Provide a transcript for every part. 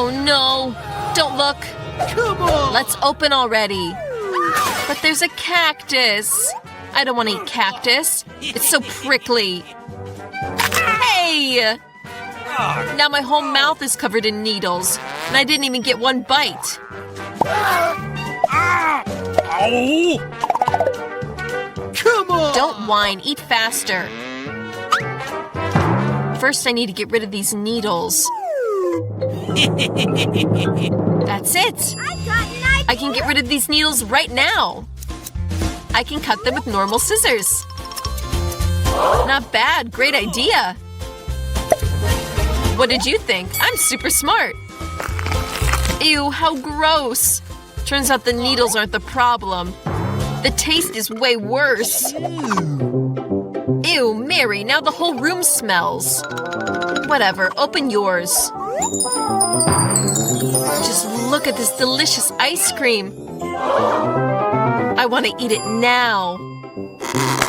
Oh no! Don't look! Come on! Let's open already! But there's a cactus! I don't want to eat cactus. It's so prickly. Hey! Now my whole mouth is covered in needles, and I didn't even get one bite. Ow! Come on! Don't whine, eat faster. First, I need to get rid of these needles. That's it! I can get rid of these needles right now. I can cut them with normal scissors. Not bad, great idea. What did you think? I'm super smart. Ew, how gross. Turns out the needles aren't the problem. The taste is way worse. Ew, Mary, now the whole room smells. Whatever, open yours. Just look at this delicious ice cream. I want to eat it now.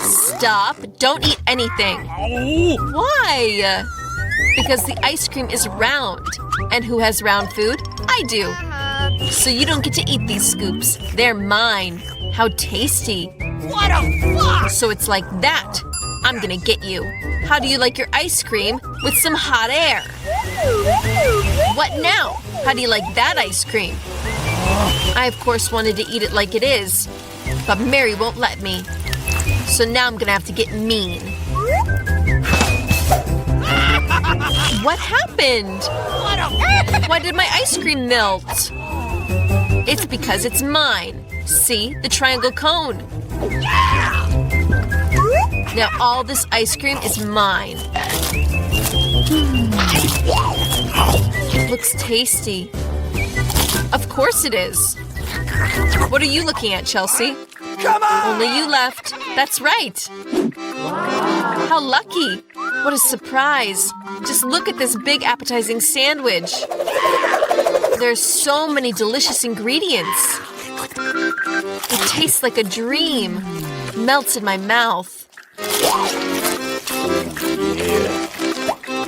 Stop, don't eat anything. Why? Because the ice cream is round. And who has round food? I do. So you don't get to eat these scoops. They're mine. How tasty. What a fuck! So it's like that. I'm gonna get you. How do you like your ice cream with some hot air? What now? How do you like that ice cream? I, of course, wanted to eat it like it is. But Mary won't let me. So now I'm gonna have to get mean. What happened? Why did my ice cream melt? It's because it's mine. See? The triangle cone. Now all this ice cream is mine. Looks tasty. Of course it is. What are you looking at, Chelsea? Come on! Only you left. That's right. How lucky. What a surprise. Just look at this big appetizing sandwich. There's so many delicious ingredients. It tastes like a dream. Melts in my mouth.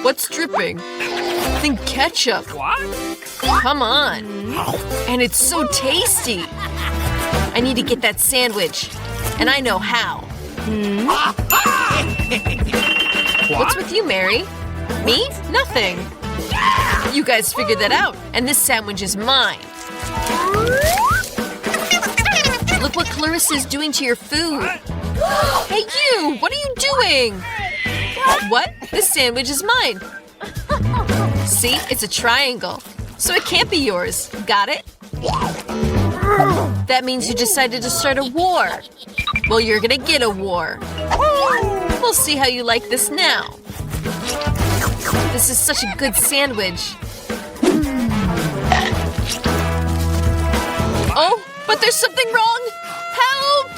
What's dripping? I think ketchup. What? Come on. And it's so tasty. I need to get that sandwich. And I know how. What's with you, Mary? Me? Nothing. You guys figured that out. And this sandwich is mine. Look what Clarissa's doing to your food. Hey you! What are you doing? What? This sandwich is mine. See? It's a triangle. So it can't be yours. Got it? That means you decided to start a war. Well, you're gonna get a war. We'll see how you like this now. This is such a good sandwich. Oh, but there's something wrong! Help!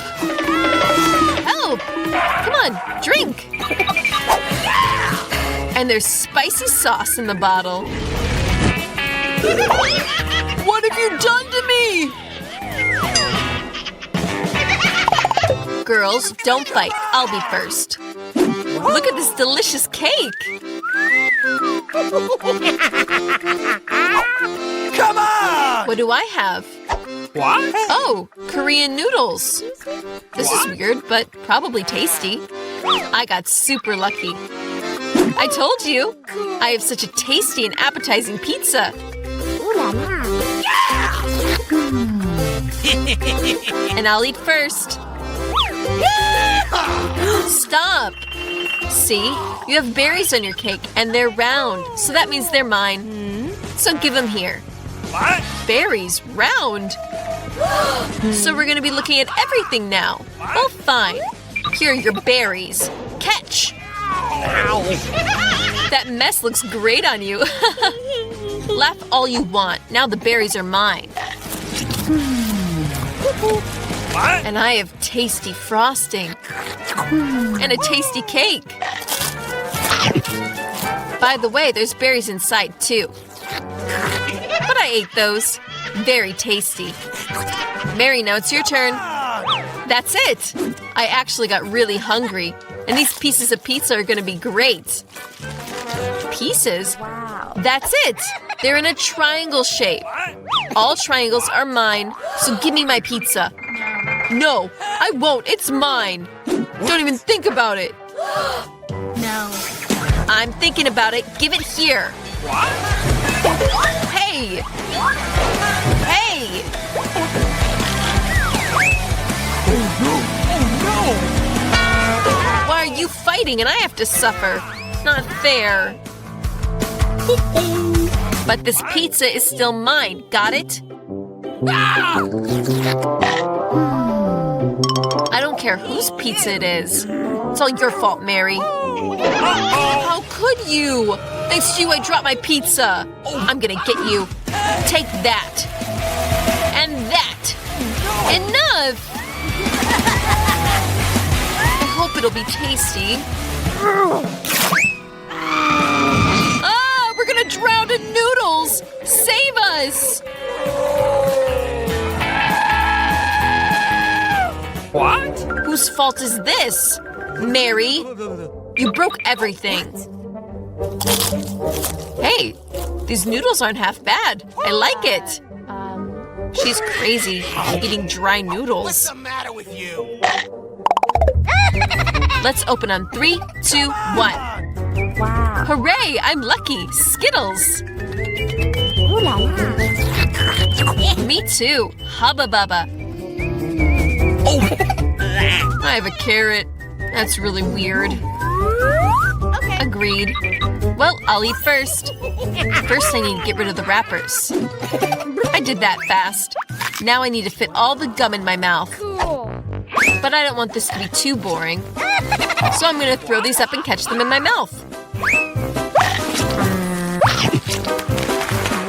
Help! Come on, drink! And there's spicy sauce in the bottle. What have you done to me? Girls, don't fight. I'll be first. Look at this delicious cake. Come on! What do I have? What? Oh, Korean noodles. This is weird, but probably tasty. I got super lucky. I told you. I have such a tasty and appetizing pizza. And I'll eat first. Stop! See? You have berries on your cake, and they're round, so that means they're mine. So give them here. What? Berries? Round? So we're gonna be looking at everything now. Well, fine. Here are your berries. Catch! That mess looks great on you. Laugh all you want. Now the berries are mine. What? And I have tasty frosting. And a tasty cake. By the way, there's berries inside too. But I ate those. Very tasty. Mary, now it's your turn. That's it. I actually got really hungry. And these pieces of pizza are gonna be great. pieces. Wow. That's it. They're in a triangle shape. All triangles are mine, so give me my pizza. No, I won't. It's mine. Don't even think about it. No. I'm thinking about it. Give it here. What? Hey! Hey! Oh no! Why are you fighting and I have to suffer? Not fair. But this pizza is still mine. Got it? I don't care whose pizza it is. It's all your fault, Mary. How could you? Thanks to you, I dropped my pizza. I'm gonna get you. Take that. And that. Enough! I hope it'll be tasty. Ah, we're gonna drown in noodles! Save us! What? Whose fault is this? Mary, you broke everything. Hey, these noodles aren't half bad. I like it. She's crazy, eating dry noodles. What's the matter with you? Let's open on 3, 2, 1. Wow. Hooray! I'm lucky. Skittles. Ooh la la. Me too. Hubba bubba. I have a carrot. That's really weird. Okay. Agreed. Well, I'll eat first. First, I need to get rid of the wrappers. I did that fast. Now I need to fit all the gum in my mouth. Cool. But I don't want this to be too boring. So I'm gonna throw these up and catch them in my mouth.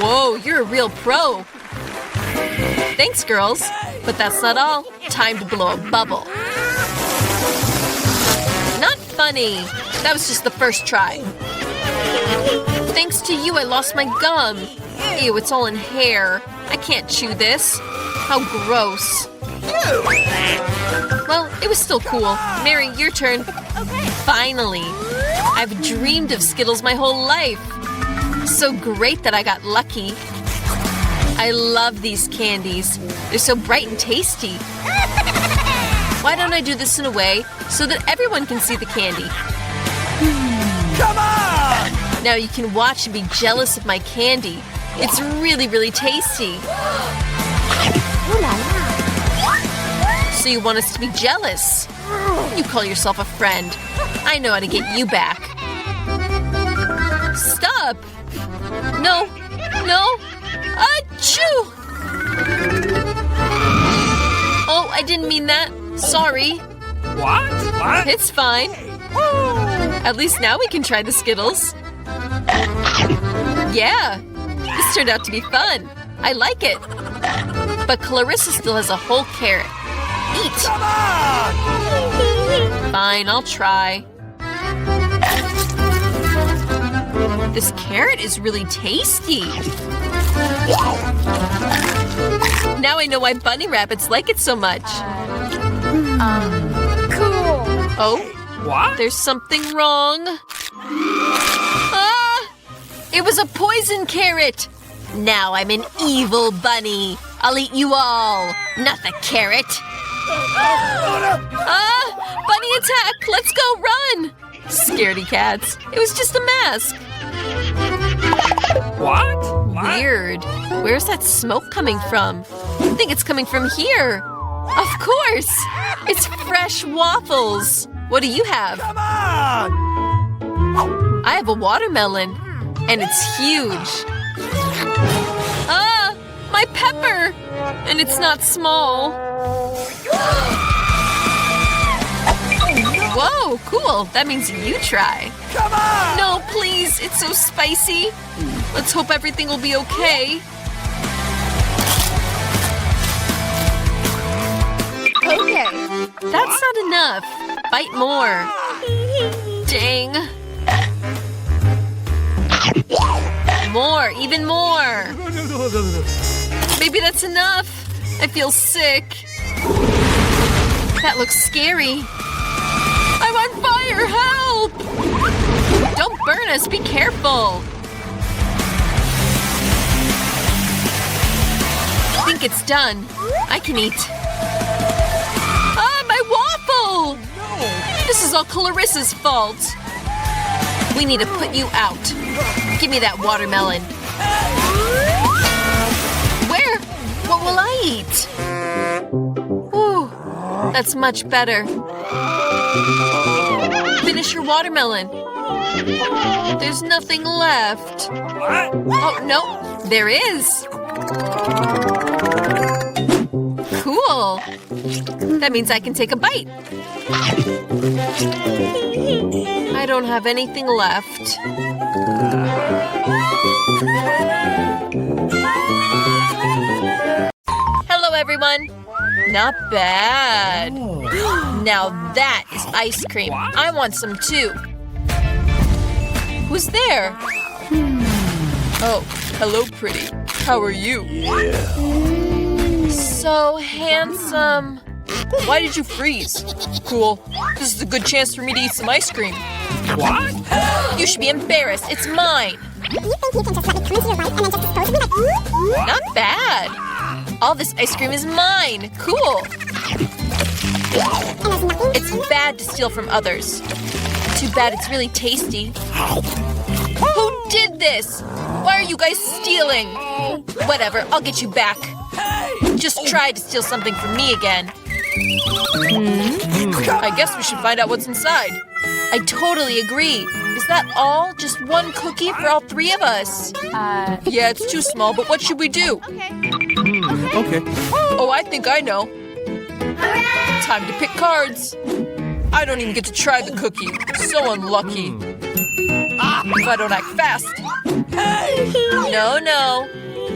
Whoa, you're a real pro. Thanks, girls. But that's not all. Time to blow a bubble. Not funny. That was just the first try. Thanks to you, I lost my gum. Ew, it's all in hair. I can't chew this. How gross. Well, it was still cool. Mary, your turn. Okay. Finally. I've dreamed of Skittles my whole life. So great that I got lucky. I love these candies. They're so bright and tasty. Why don't I do this in a way so that everyone can see the candy? Come on! Now you can watch and be jealous of my candy. It's really, really tasty. Ooh la la. So you want us to be jealous? You call yourself a friend. I know how to get you back. Stop! No! No! Achoo! Oh, I didn't mean that. Sorry. What? What? It's fine. At least now we can try the Skittles. Yeah, this turned out to be fun. I like it. But Clarissa still has a whole carrot. Eat. Come on! Fine, I'll try. This carrot is really tasty. Now I know why bunny rabbits like it so much. Cool. Oh, What? there's something wrong. Ah! It was a poison carrot. Now I'm an evil bunny. I'll eat you all, not the carrot. Ah! Bunny attack! Let's go run! Scaredy cats. It was just a mask. What? Weird. Where's that smoke coming from? I think it's coming from here. Of course! It's fresh waffles. What do you have? Come on! I have a watermelon. And it's huge. Ah! My pepper! And it's not small. Whoa, cool. That means you try. Come on! No, please. It's so spicy. Let's hope everything will be okay. Okay. That's not enough. Bite more. Dang. More, even more. Maybe that's enough. I feel sick. That looks scary. I'm on fire, help! Don't burn us, be careful! I think it's done. I can eat. Ah, my waffle! This is all Clarissa's fault. We need to put you out. Give me that watermelon. Where? What will I eat? Whew, that's much better. Finish your watermelon. There's nothing left. Oh, no, there is. Cool. That means I can take a bite. I don't have anything left. Hello, everyone. Not bad. Now that is ice cream. I want some too. Who's there? Oh, hello, pretty. How are you? So handsome. Why did you freeze? Cool. This is a good chance for me to eat some ice cream. What? You should be embarrassed. It's mine. You think you can just let me come into your life and then just dispose of me like— Not bad. All this ice cream is mine. Cool. And there's nothing— It's bad to steal from others. Too bad it's really tasty. Who did this? Why are you guys stealing? Whatever, I'll get you back. Just try to steal something from me again. I guess we should find out what's inside. I totally agree. Is that all? Just one cookie for all three of us? Yeah, it's too small, but what should we do? Okay. Oh, I think I know. Time to pick cards. I don't even get to try the cookie. So unlucky. If I don't act fast. No, no.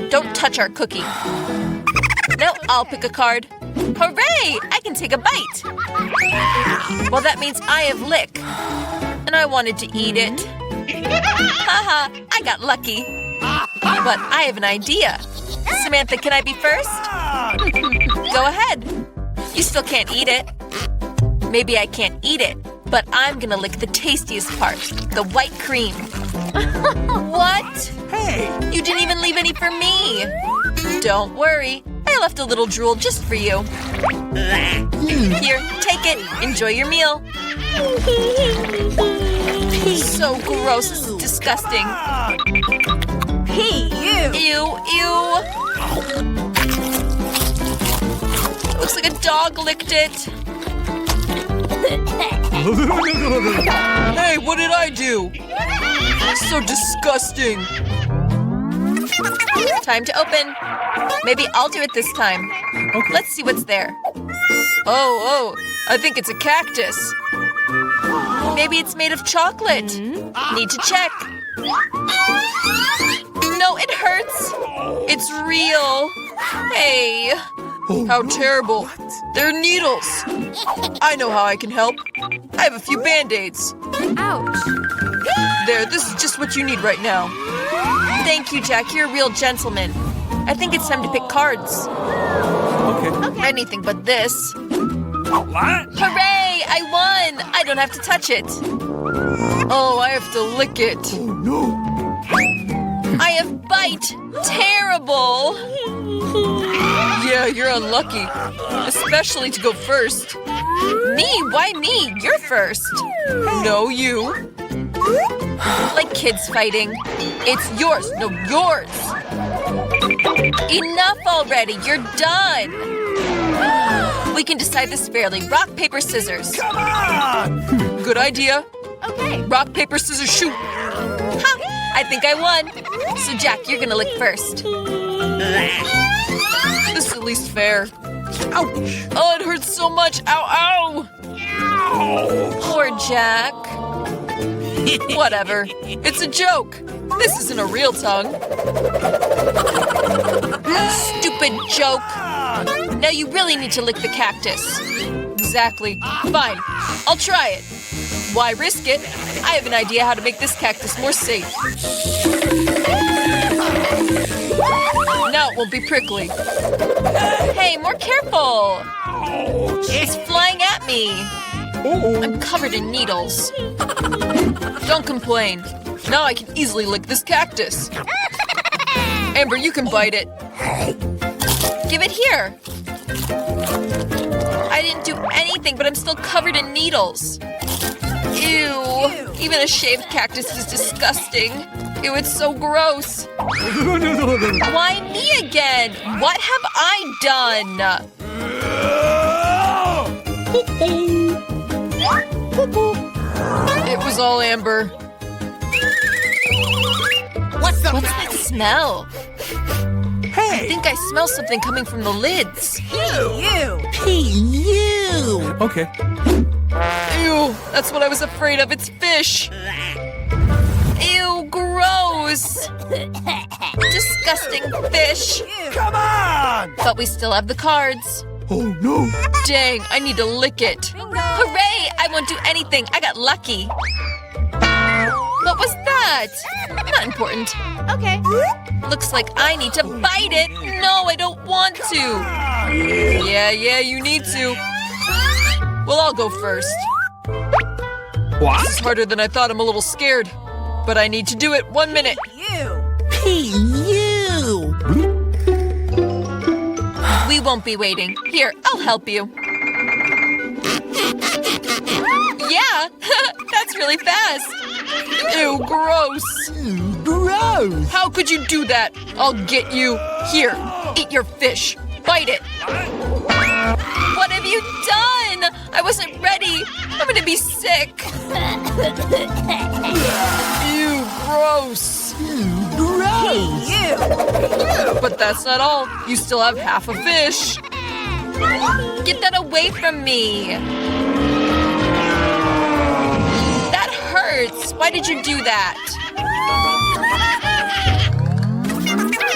Don't touch our cookie. No, I'll pick a card. Hooray! I can take a bite. Well, that means I have lick. And I wanted to eat it. Haha, I got lucky. But I have an idea. Samantha, can I be first? Go ahead. You still can't eat it. Maybe I can't eat it, but I'm gonna lick the tastiest part, the white cream. What? Hey! You didn't even leave any for me. Don't worry. I left a little drool just for you. Here, take it. Enjoy your meal. So gross. This is disgusting. Hey, you. Ew, ew. Looks like a dog licked it. Hey, what did I do? So disgusting. Time to open. Maybe I'll do it this time. Okay. Let's see what's there. Oh, I think it's a cactus. Maybe it's made of chocolate. Need to check. No, it hurts. It's real. Hey. How terrible. They're needles. I know how I can help. I have a few band-aids. Ouch. There, this is just what you need right now. Thank you, Jack. You're a real gentleman. I think it's time to pick cards. Okay. Anything but this. What? Hooray! I won! I don't have to touch it. Oh, I have to lick it. Oh, no. I have bite. Terrible. Yeah, you're unlucky. Especially to go first. Me? Why me? You're first. No, you. Like kids fighting. It's yours. No, yours. Enough already. You're done. We can decide this fairly. Rock, paper, scissors. Come on! Good idea. Okay. Rock, paper, scissors, shoot. Ha! I think I won. So, Jack, you're gonna lick first. This is at least fair. Ouch! Oh, it hurts so much. Ow, ow! Poor Jack. Whatever. It's a joke. This isn't a real tongue. Stupid joke. Now you really need to lick the cactus. Exactly. Fine. I'll try it. Why risk it? I have an idea how to make this cactus more safe. Now it won't be prickly. Hey, more careful. It's flying at me. I'm covered in needles. Don't complain. Now I can easily lick this cactus. Amber, you can bite it. Give it here. I didn't do anything, but I'm still covered in needles. Ew. Even a shaved cactus is disgusting. Ew, it's so gross. Why me again? What have I done? It was all Amber. What's that smell? I Hey! think I smell something coming from the lids. Okay. Ew, that's what I was afraid of. It's fish. Ew, gross. Disgusting fish. Come on! But we still have the cards. Oh no! Dang, I need to lick it. Hooray! I won't do anything. I got lucky. What was that? Not important. Okay. Looks like I need to bite it. No, I don't want to. Yeah, you need to. Well, I'll go first. What? This is harder than I thought. I'm a little scared. But I need to do it. 1 minute. We won't be waiting. Here, I'll help you. Yeah, that's really fast. Ew, gross. Gross! How could you do that? I'll get you. Here, eat your fish. Bite it. What have you done? I wasn't ready. I'm gonna be sick. Ew, gross. Gross! But that's not all. You still have half a fish. Get that away from me. That hurts. Why did you do that?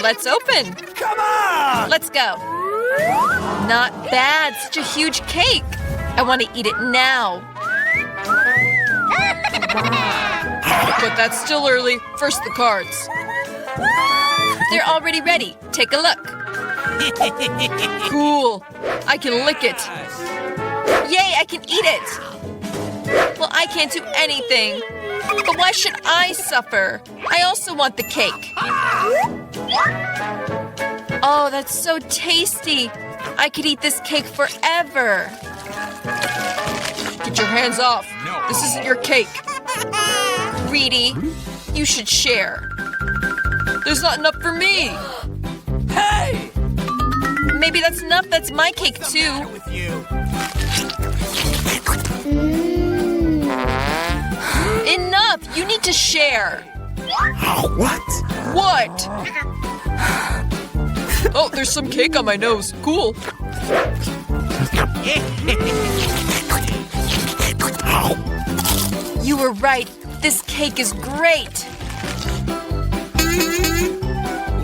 Let's open. Come on! Let's go. Not bad. Such a huge cake. I want to eat it now. But that's still early. First the cards. They're already ready. Take a look. Cool. I can lick it. Yay, I can eat it. Well, I can't do anything. But why should I suffer? I also want the cake. Oh, that's so tasty. I could eat this cake forever. Get your hands off. This isn't your cake. Greedy, you should share. There's not enough for me. Hey! Maybe that's enough. That's my cake too. With you. Enough. You need to share. What? What? Oh, there's some cake on my nose. Cool. You were right. This cake is great.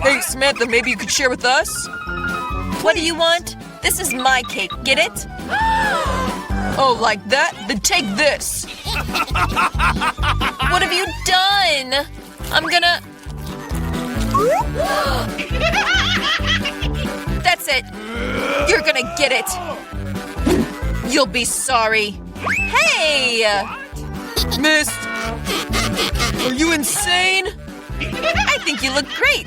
Hey, Samantha, maybe you could share with us? What do you want? This is my cake. Get it? Oh, like that? Then take this. What have you done? I'm gonna... That's it. You're gonna get it. You'll be sorry. Hey! Miss, are you insane? I think you look great.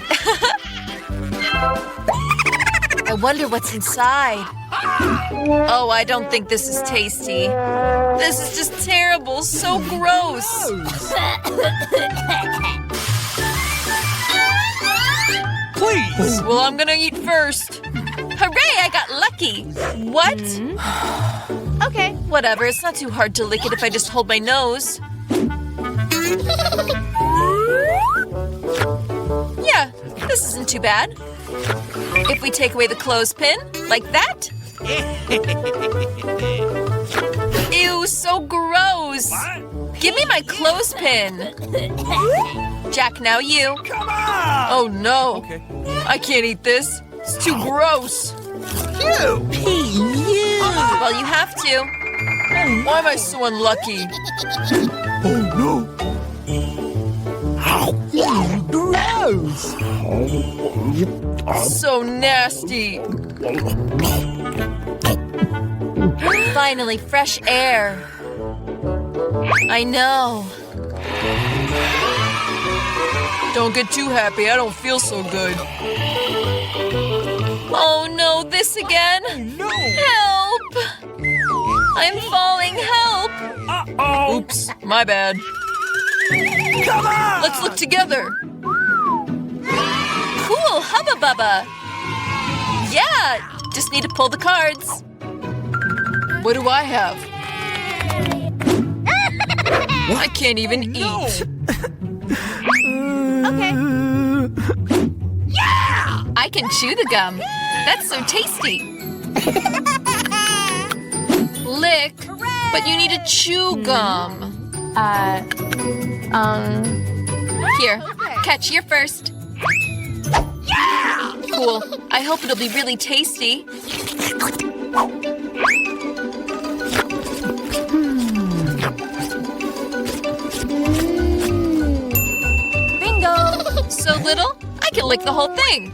I wonder what's inside. Oh, I don't think this is tasty. This is just terrible. So gross. Please! Well, I'm gonna eat first. Hooray, I got lucky. What? Okay, whatever. It's not too hard to lick it if I just hold my nose. Yeah, this isn't too bad. If we take away the clothespin, like that. Ew, so gross. Give me my clothespin. Jack, now you. Come on! Oh no. Okay. I can't eat this. It's too gross. You! Well, you have to. Why am I so unlucky? Oh no! Gross! So nasty. Finally, fresh air. I know. Don't get too happy. I don't feel so good. Oh no, this again? No! Help! I'm falling, help! Uh-oh! Oops, my bad. Come on! Let's look together. Cool, hubba bubba! Yeah, just need to pull the cards. What do I have? I can't even eat. Okay. I can chew the gum. That's so tasty. Lick, but you need to chew gum. Here, catch, you're first. Cool. I hope it'll be really tasty. Bingo! So little, I can lick the whole thing.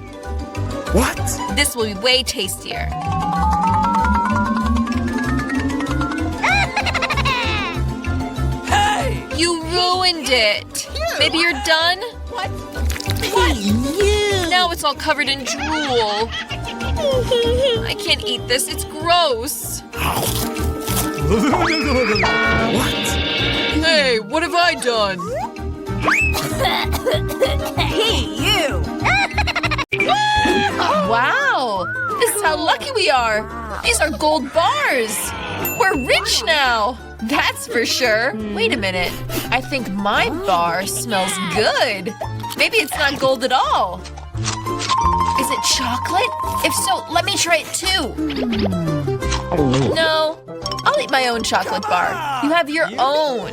What? This will be way tastier. Hey! You ruined it. Maybe you're done? Hey, you! Now it's all covered in drool. I can't eat this. It's gross. What? Hey, what have I done? Hey, you! Wow. This is how lucky we are. These are gold bars. We're rich now. That's for sure. Wait a minute. I think my bar smells good. Maybe it's not gold at all. Is it chocolate? If so, let me try it too. No, I'll eat my own chocolate bar. You have your own.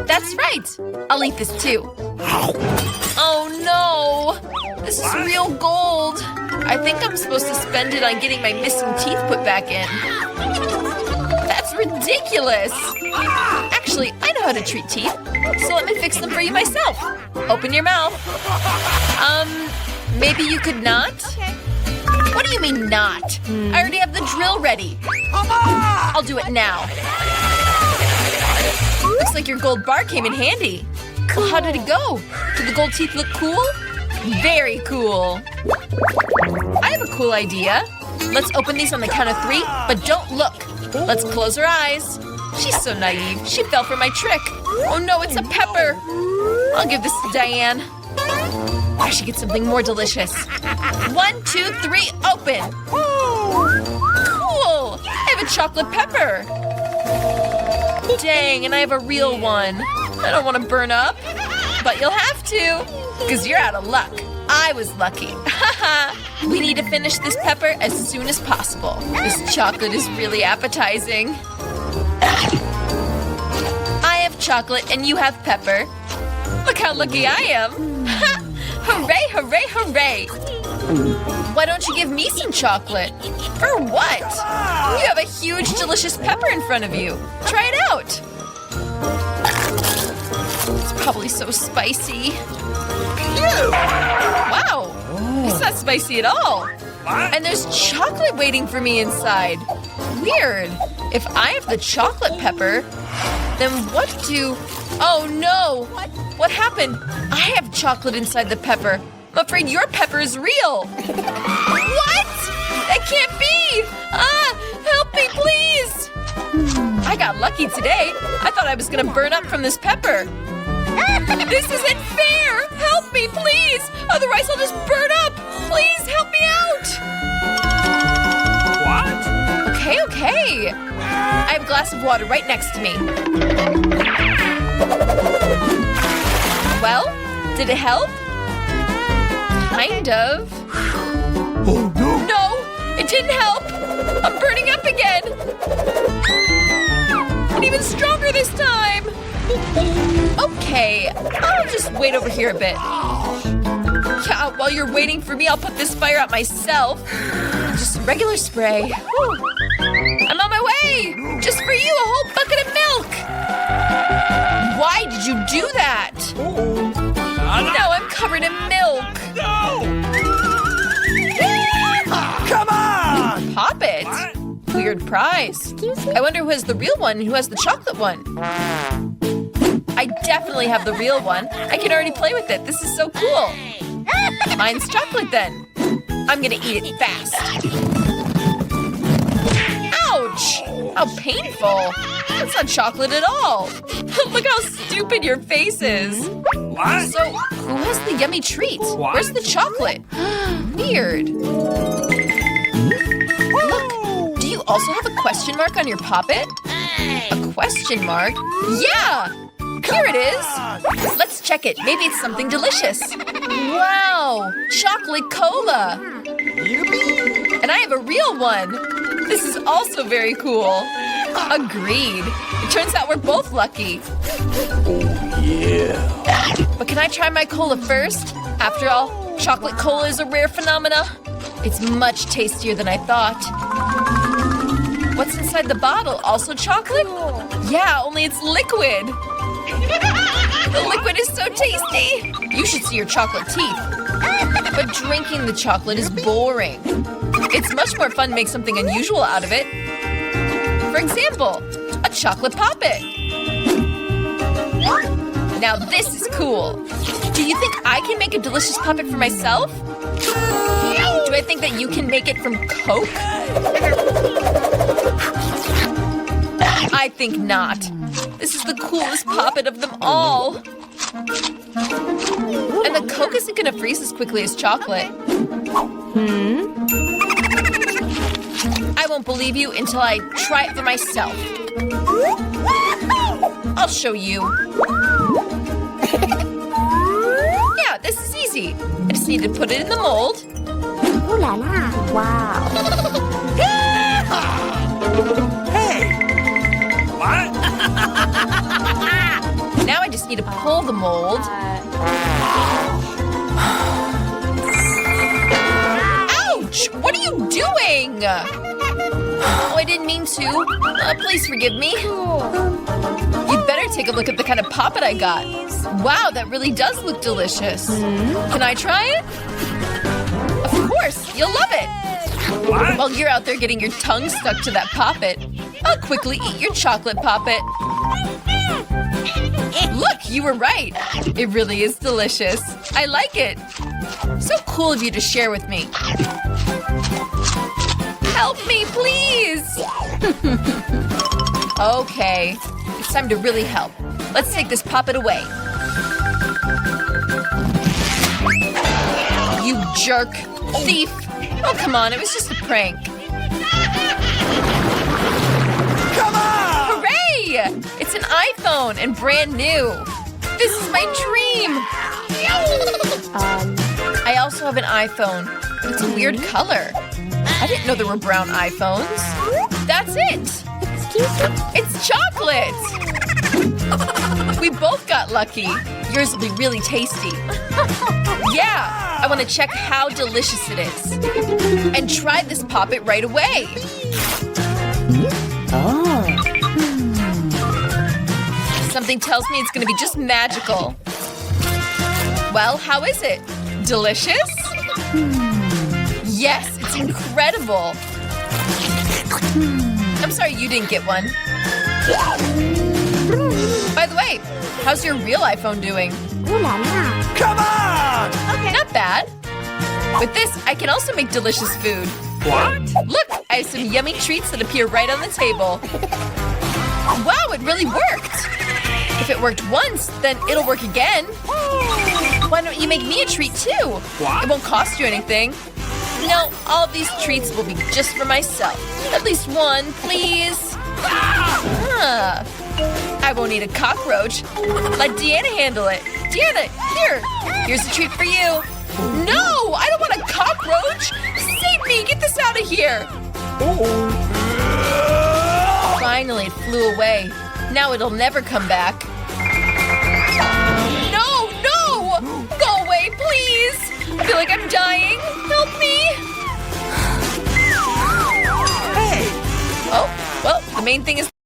That's right. I'll eat this too. Oh no. This is real gold. I think I'm supposed to spend it on getting my missing teeth put back in. That's ridiculous. Actually, I know how to treat teeth, so let me fix them for you myself. Open your mouth. Maybe you could not? What do you mean not? I already have the drill ready. I'll do it now. Looks like your gold bar came in handy. Well, how did it go? Did the gold teeth look cool? Very cool. I have a cool idea. Let's open these on the count of 3, but don't look. Let's close our eyes. She's so naive. She fell for my trick. Oh no, it's a pepper. I'll give this to Diane. I should get something more delicious. 1, 2, 3, open. Cool. I have a chocolate pepper. Dang, and I have a real one. I don't want to burn up, but you'll have to, because you're out of luck. I was lucky. We need to finish this pepper as soon as possible. This chocolate is really appetizing. I have chocolate and you have pepper. Look how lucky I am. Hooray, hooray, hooray. Why don't you give me some chocolate? For what? You have a huge, delicious pepper in front of you. Try it out. It's probably so spicy. Wow, it's not spicy at all. And there's chocolate waiting for me inside. Weird. If I have the chocolate pepper, then what do... Oh no! What happened? I have chocolate inside the pepper. I'm afraid your pepper is real. What? That can't be! Help me, please! I got lucky today. I thought I was gonna burn up from this pepper. This isn't fair! Help me, please! Otherwise I'll just burn up! Please, help me out! What? Okay. I have a glass of water right next to me. Well, did it help? Kind of. Oh no! No, it didn't help! I'm burning up again! And even stronger this time! Okay, I'll just wait over here a bit. Yeah, while you're waiting for me, I'll put this fire out myself. Just regular spray. Whew. I'm on my way! Just for you, a whole bucket of milk! Why did you do that? Now I'm covered in milk. No! Come on! Pop it. Weird third prize. I wonder who has the real one and who has the chocolate one. I definitely have the real one. I can already play with it. This is so cool. Mine's chocolate then. I'm gonna eat it fast. Ouch! How painful. That's not chocolate at all. Look how stupid your face is. What? So, who has the yummy treat? What? Where's the chocolate? Weird. Look, do you also have a question mark on your poppet? A question mark? Yeah! Here it is! Let's check it. Maybe it's something delicious. Wow! Chocolate cola! And I have a real one! This is also very cool. Agreed. It turns out we're both lucky. Oh, yeah. But can I try my cola first? After all, chocolate cola is a rare phenomena. It's much tastier than I thought. What's inside the bottle? Also chocolate? Yeah, only it's liquid. The liquid is so tasty. You should see your chocolate teeth. But drinking the chocolate is boring. It's much more fun to make something unusual out of it. For example, a chocolate poppet. Now this is cool. Do you think I can make a delicious poppet for myself? Do I think that you can make it from Coke? I think not. This is the coolest poppet of them all. And the Coke isn't gonna freeze as quickly as chocolate. I won't believe you until I try it for myself. I'll show you. Yeah, this is easy. I just need to put it in the mold. Ooh la la. Wow. Hey! What? Now I just need to pull the mold. Ouch! What are you doing? Oh, I didn't mean to. Please forgive me. You'd better take a look at the kind of poppet I got. Wow, that really does look delicious. Can I try it? Of course, you'll love it. What? While you're out there getting your tongue stuck to that poppet, I'll quickly eat your chocolate poppet. Look, you were right. It really is delicious. I like it. So cool of you to share with me. Help me, please! Okay, it's time to really help. Let's take this poppet away. You jerk! Thief! Oh, come on, it was just a prank. Come on! Hooray! It's an iPhone and brand new. This is my dream! I also have an iPhone, but it's a weird color. I didn't know there were brown iPhones. That's it! Excuse me? It's chocolate! We both got lucky. Yours will be really tasty. Yeah, I want to check how delicious it is. And try this poppet right away. Oh. Something tells me it's going to be just magical. Well, how is it? Delicious? Yes, it's incredible. I'm sorry you didn't get one. By the way, how's your real iPhone doing? Ooh la la. Come on! Not bad. With this, I can also make delicious food. What? Look, I have some yummy treats that appear right on the table. Wow, it really worked. If it worked once, then it'll work again. Why don't you make me a treat too? What? It won't cost you anything. No, all of these treats will be just for myself. At least one, please. Huh. I won't eat a cockroach. Let Deanna handle it. Deanna, here. Here's a treat for you. No, I don't want a cockroach. Save me. Get this out of here. Finally, it flew away. Now it'll never come back. No, no! Go away, please! I feel like I'm dying. Help me! Hey! Oh, well, the main thing is